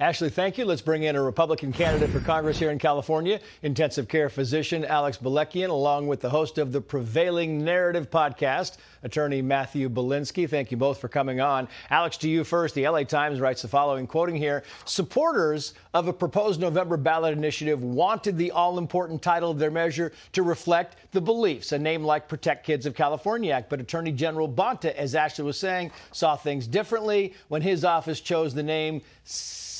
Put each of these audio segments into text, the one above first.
Ashley, thank you. Let's bring in a Republican candidate for Congress here in California, intensive care physician Alex Balekian, along with the host of the Prevailing Narrative podcast, attorney Matthew Bilinsky. Thank you both for coming on. Alex, to you first. The LA Times writes the following, quoting here, supporters of a proposed November ballot initiative wanted the all-important title of their measure to reflect the beliefs, a name like Protect Kids of California Act. But Attorney General Bonta, as Ashley was saying, saw things differently when his office chose the name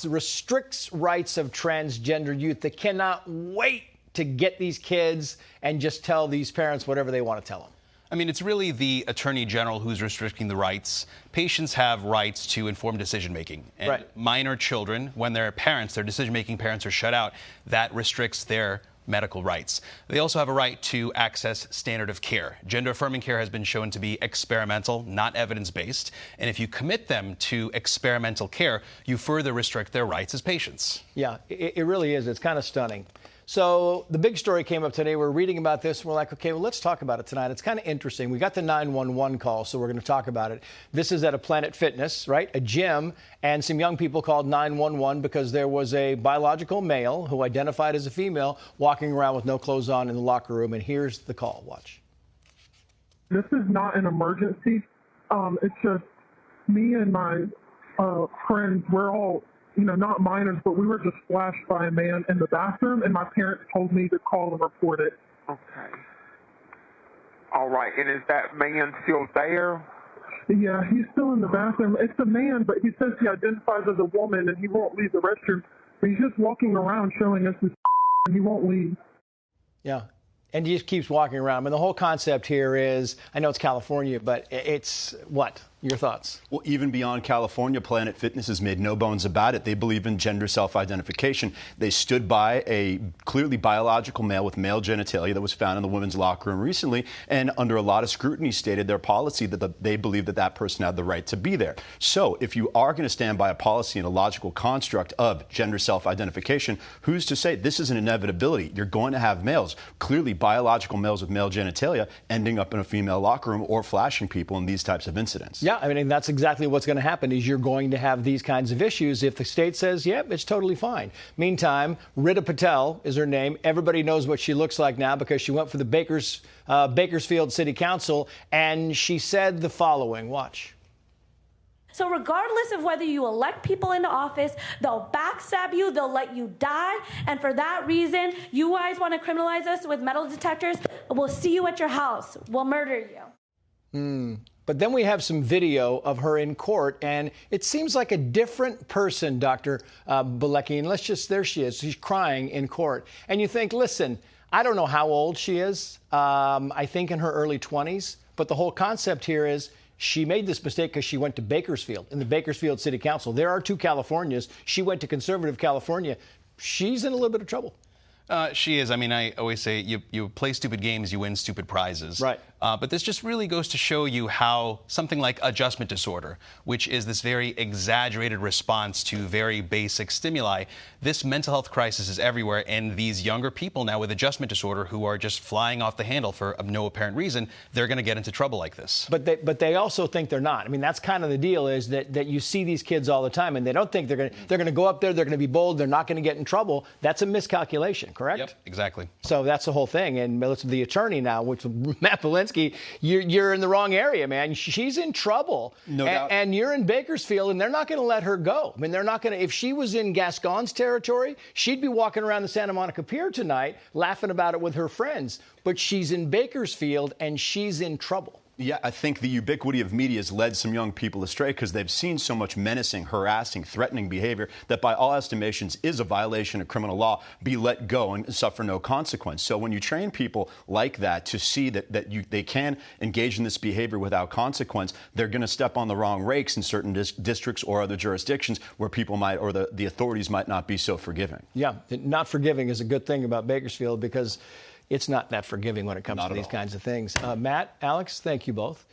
restricts rights of transgender youth. They cannot wait to get these kids and just tell these parents whatever they want to tell them. I mean, it's really the Attorney General who's restricting the rights. Patients have rights to informed decision-making. And right. Minor children, when their parents, their decision-making parents are shut out, that restricts their medical rights. They also have a right to access standard of care. Gender-affirming care has been shown to be experimental, not evidence-based. And if you commit them to experimental care, you further restrict their rights as patients. Yeah, it really is. It's kind of stunning. So the big story came up today. We're reading about this. And we're like, OK, well, let's talk about it tonight. It's kind of interesting. We got the 911 call, so we're going to talk about it. This is at a Planet Fitness, right? A gym. And some young people called 911 because there was a biological male who identified as a female walking around with no clothes on in the locker room. And here's the call. Watch. This is not an emergency. It's just me and my friends. We're all, not minors, but we were just flashed by a man in the bathroom, and my parents told me to call and report it. Okay. All right. And is that man still there? Yeah, he's still in the bathroom. It's a man, but he says he identifies as a woman, and he won't leave the restroom. But he's just walking around showing us his and he won't leave. Yeah. And he just keeps walking around. I mean, the whole concept here is, I know it's California, but it's what? Your thoughts? Well, even beyond California, Planet Fitness has made no bones about it. They believe in gender self-identification. They stood by a clearly biological male with male genitalia that was found in the women's locker room recently, and under a lot of scrutiny stated their policy that they believe that that person had the right to be there. So if you are going to stand by a policy and a logical construct of gender self-identification, who's to say this is an inevitability? You're going to have males, clearly biological males with male genitalia, ending up in a female locker room or flashing people in these types of incidents. Yeah, I mean, that's exactly what's going to happen is you're going to have these kinds of issues if the state says, yep, it's totally fine. Meantime, Rita Patel is her name. Everybody knows what she looks like now because she went for the Bakersfield City Council, and she said the following. Watch. So regardless of whether you elect people into office, they'll backstab you, they'll let you die. And for that reason, you guys want to criminalize us with metal detectors? We'll see you at your house. We'll murder you. But then we have some video of her in court, and it seems like a different person, Dr. Balekian. There she is. She's crying in court. And you think, listen, I don't know how old she is. I think in her early 20s. But the whole concept here is she made this mistake because she went to Bakersfield, in the Bakersfield City Council. There are two Californias. She went to conservative California. She's in a little bit of trouble. She is. I mean, I always say you play stupid games, you win stupid prizes. Right. But this just really goes to show you how something like adjustment disorder, which is this very exaggerated response to very basic stimuli, this mental health crisis is everywhere. And these younger people now with adjustment disorder who are just flying off the handle for no apparent reason, they're going to get into trouble like this. But they also think they're not. I mean, that's kind of the deal is that you see these kids all the time and they don't think they're going to go up there, they're going to be bold, they're not going to get in trouble. That's a miscalculation, correct? Yep, exactly. So that's the whole thing. And listen, the attorney now, which Matt Bilinsky, you're in the wrong area, man. She's in trouble. No doubt. And you're in Bakersfield, and they're not going to let her go. I mean, they're not going to. If she was in Gascon's territory, she'd be walking around the Santa Monica Pier tonight, laughing about it with her friends. But she's in Bakersfield, and she's in trouble. Yeah, I think the ubiquity of media has led some young people astray because they've seen so much menacing, harassing, threatening behavior that by all estimations is a violation of criminal law, be let go and suffer no consequence. So when you train people like that to see that they can engage in this behavior without consequence, they're going to step on the wrong rakes in certain districts or other jurisdictions where people might, or the authorities might not be so forgiving. Yeah, not forgiving is a good thing about Bakersfield because it's not that forgiving when it comes to these kinds of things. Matt, Alex, thank you both.